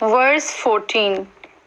14।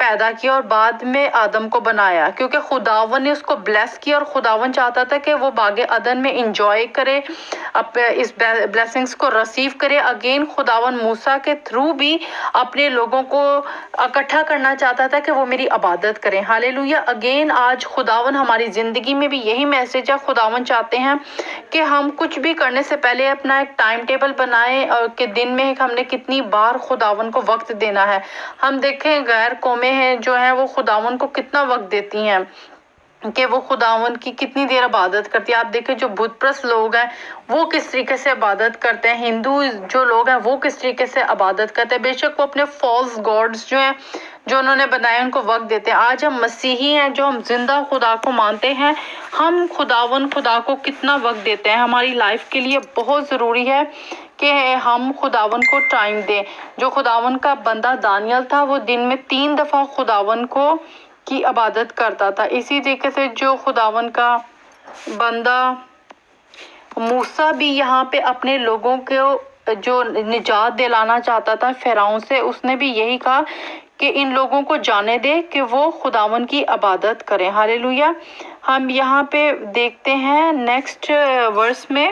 پیدا کیا اور بعد میں آدم کو بنایا، کیونکہ خداون نے اس کو بلیس کیا اور خداون چاہتا تھا کہ وہ باغ عدن میں انجوائے کرے، اس بلیسنگز کو ریسیو کرے۔ اگین خداون موسیٰ کے تھرو بھی اپنے لوگوں کو اکٹھا کرنا چاہتا تھا کہ وہ میری عبادت کریں۔ ہالےلویا۔ اگین آج خداون ہماری زندگی میں بھی یہی میسج ہے، خداون چاہتے ہیں کہ ہم کچھ بھی کرنے سے پہلے اپنا ایک ٹائم ٹیبل بنائیں اور کہ دن میں ہم نے کتنی بار خداون کو وقت دینا ہے۔ ہم دیکھیں غیر قومیں ہیں جو ہیں وہ خداون کو کتنا وقت دیتی ہیں کہ وہ خداون کی کتنی دیر عبادت کرتی ہے۔ آپ دیکھیں جو بت پرست لوگ ہیں وہ کس طریقے سے عبادت کرتے ہیں، ہندو جو لوگ ہیں وہ کس طریقے سے عبادت کرتے ہیں۔ بے شک وہ اپنے فالس گاڈز جو ہیں جو انہوں نے بنائے ان کو وقت دیتے ہیں۔ آج ہم مسیحی ہیں جو ہم زندہ خدا کو مانتے ہیں، ہم خدا کو کتنا وقت دیتے ہیں۔ ہماری لائف کے لیے بہت ضروری ہے کہ ہم خداون کو ٹائم دیں۔ جو خداون کا بندہ دانیال تھا وہ دن میں 3 دفعہ خداون کی عبادت کرتا تھا۔ اسی طریقے سے جو خداون کا بندہ موسیٰ بھی یہاں پہ اپنے لوگوں کو جو نجات دلانا چاہتا تھا فرعون سے، اس نے بھی یہی کہا کہ ان لوگوں کو جانے دے کہ وہ خداون کی عبادت کریں۔ ہالےلویا۔ ہم یہاں پہ دیکھتے ہیں نیکسٹ ورس میں،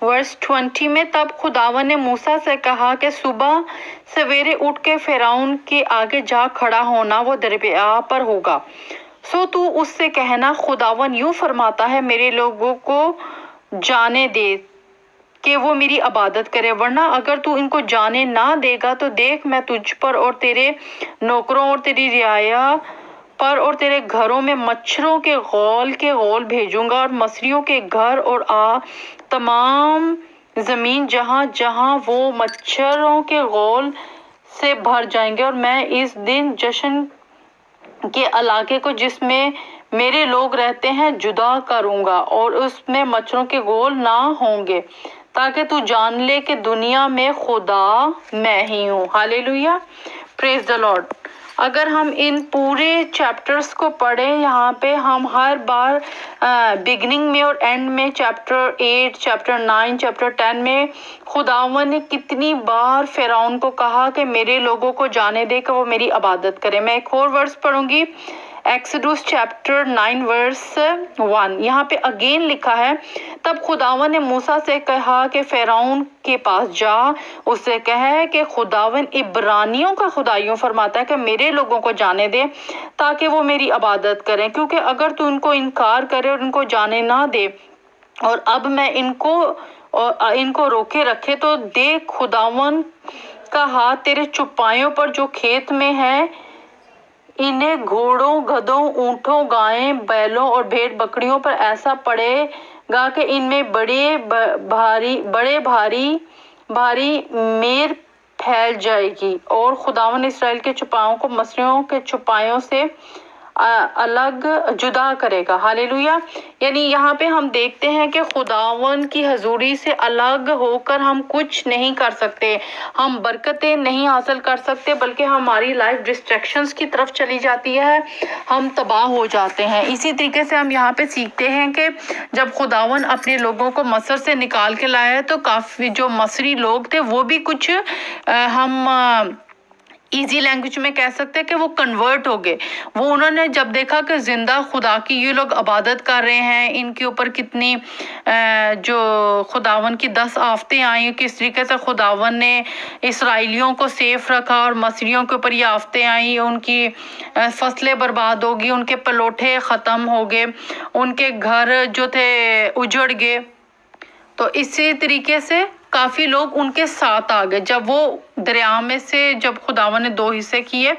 ورس 20 میں، تب خداون نے موسیٰ سے کہا کہ صبح سویرے اٹھ کے فرعون کے آگے جا کھڑا ہونا، وہ دریا پر ہوگا، سو تو اس سے کہنا خداون یوں فرماتا ہے میرے لوگوں کو جانے دے کہ وہ میری عبادت کرے، ورنہ اگر تو ان کو جانے نہ دے گا تو دیکھ میں تجھ پر اور تیرے نوکروں اور تیری رعایا پر اور تیرے گھروں میں مچھروں کے غول بھیجوں گا، اور مصریوں کے گھر اور تمام زمین جہاں جہاں وہ مچھروں کے غول سے بھر جائیں گے، اور میں اس دن جشن کے علاقے کو جس میں میرے لوگ رہتے ہیں جدا کروں گا اور اس میں مچھروں کے غول نہ ہوں گے، تاکہ تو جان لے کہ دنیا میں خدا میں ہی ہوں۔ ہالےلویا، پریز دی لارڈ۔ اگر ہم ان پورے چیپٹرز کو پڑھیں، یہاں پہ ہم ہر بار بگننگ میں اور اینڈ میں چیپٹر 8، چیپٹر 9، چیپٹر 10 میں خداون نے کتنی بار فرعون کو کہا کہ میرے لوگوں کو جانے دے کہ وہ میری عبادت کرے۔ میں ایک اور ورس پڑھوں گی، ایکسڈوس چیپٹر 9 ورس 1۔ یہاں پہ اگین لکھا ہے، تب خداون نے موسیٰ سے کہا کہ فرعون کے پاس جا، اس سے کہے کہ خداون عبرانیوں کا خدا یوں فرماتا ہے کہ میرے لوگوں کو جانے دے تاکہ وہ میری عبادت کریں، کیونکہ اگر تو ان کو انکار کرے اور ان کو جانے نہ دے اور اب میں ان کو روکے رکھے، تو دیکھ خداون کا ہاتھ تیرے چوپایوں پر جو کھیت میں ہے، انہیں گھوڑوں، گدھوں، اونٹوں، گائیں، بیلوں اور بھیڑ بکریوں پر ایسا پڑے گا کہ ان میں بڑے بھاری میر پھیل جائے گی، اور خداوند اسرائیل کے چوپایوں کو مصریوں کے چوپایوں سے الگ جدا کرے گا۔ ہالےلویا۔ یعنی یہاں پہ ہم دیکھتے ہیں کہ خداون کی حضوری سے الگ ہو کر ہم کچھ نہیں کر سکتے، ہم برکتیں نہیں حاصل کر سکتے، بلکہ ہماری لائف ڈسٹریکشنز کی طرف چلی جاتی ہے، ہم تباہ ہو جاتے ہیں۔ اسی طریقے سے ہم یہاں پہ سیکھتے ہیں کہ جب خداون اپنے لوگوں کو مصر سے نکال کے لایا تو کافی جو مصری لوگ تھے وہ بھی کچھ ہم ایزی لینگویج میں کہہ سکتے ہیں کہ وہ کنورٹ ہو گئے۔ وہ انہوں نے جب دیکھا کہ زندہ خدا کی یہ لوگ عبادت کر رہے ہیں، ان کے اوپر کتنی جو خداون کی 10 آفتیں آئیں، کس طریقے سے خداون نے اسرائیلیوں کو سیف رکھا اور مصریوں کے اوپر یہ آفتیں آئیں، ان کی فصلیں برباد ہوگی، ان کے پلوٹھے ختم ہو گئے، ان کے گھر جو تھے اجڑ گئے، تو اسی طریقے سے کافی لوگ ان کے ساتھ آ گئے۔ جب وہ دریا میں سے جب خداون نے 2 حصے کیے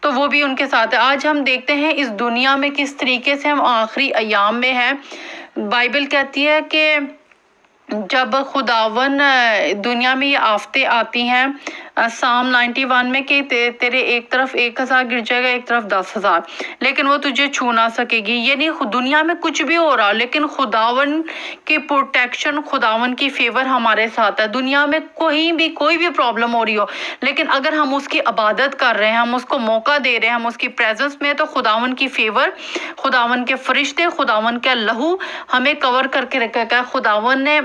تو وہ بھی ان کے ساتھ ہے۔ آج ہم دیکھتے ہیں اس دنیا میں کس طریقے سے ہم آخری ایام میں ہیں۔ بائبل کہتی ہے کہ جب خداون دنیا میں یہ آفتیں آتی ہیں، سام 91 میں کہ تیرے ایک طرف 1000 گر جائے گا، ایک طرف 10,000، لیکن وہ تجھے چھو نہ سکے گی۔ یعنی دنیا میں کچھ بھی ہو رہا لیکن خداون کی پروٹیکشن، خداون کی فیور ہمارے ساتھ ہے۔ دنیا میں کوئی بھی پرابلم ہو رہی ہو، لیکن اگر ہم اس کی عبادت کر رہے ہیں، ہم اس کو موقع دے رہے ہیں، ہم اس کی پریزنس میں، تو خداون کی فیور، خداون کے فرشتے، خداون کا لہو ہمیں کور کر کے رکھا ہے۔ خداون نے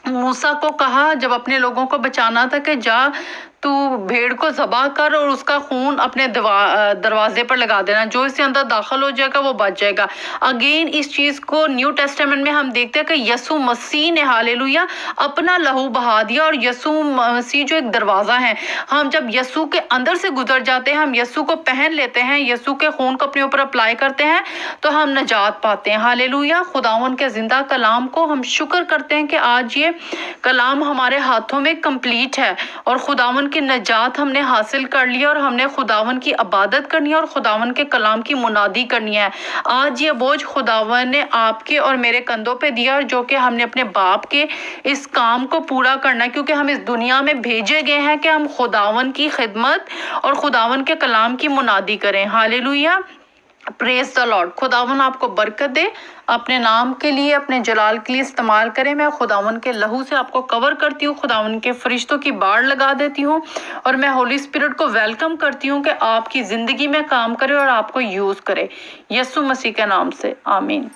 موسیٰ کو کہا جب اپنے لوگوں کو بچانا تھا کہ جا تو بھیڑ کو ذبح کر اور اس کا خون اپنے دروازے پر لگا دینا، جو اس کے اندر داخل ہو جائے گا وہ بچ جائے گا۔ اگین اس چیز کو نیو ٹیسٹامنٹ میں ہم دیکھتے ہیں کہ یسوع مسیح نے ہاللویہ اپنا لہو بہا دیا، اور یسوع مسیح جو ایک دروازہ ہے، ہم جب یسوع کے اندر سے گزر جاتے ہیں، ہم یسوع کو پہن لیتے ہیں، یسوع کے خون کو اپنے اوپر اپلائی کرتے ہیں، تو ہم نجات پاتے ہیں۔ ہاللویہ، خداوند کے زندہ کلام کو ہم شکر کرتے ہیں کہ آج یہ کلام ہمارے ہاتھوں میں کمپلیٹ ہے، اور خداوند کی نجات ہم نے حاصل کر لی، اور ہم نے خداوند کی عبادت کرنی ہے اور خداوند کے کلام کی منادی کرنی ہے۔ آج یہ بوجھ خداوند نے آپ کے اور میرے کندھوں پہ دیا، اور جو کہ ہم نے اپنے باپ کے اس کام کو پورا کرنا ہے، کیونکہ ہم اس دنیا میں بھیجے گئے ہیں کہ ہم خداوند کی خدمت اور خداوند کے کلام کی منادی کریں۔ ہاللویہ، پریز دی لارڈ۔ خداوند آپ کو برکت دے، اپنے نام کے لیے، اپنے جلال کے لیے استعمال کریں۔ میں خداوند کے لہو سے آپ کو کور کرتی ہوں، خداوند کے فرشتوں کی باڑ لگا دیتی ہوں، اور میں ہولی اسپرٹ کو ویلکم کرتی ہوں کہ آپ کی زندگی میں کام کرے اور آپ کو یوز کرے، یسوع مسیح کے نام سے، آمین۔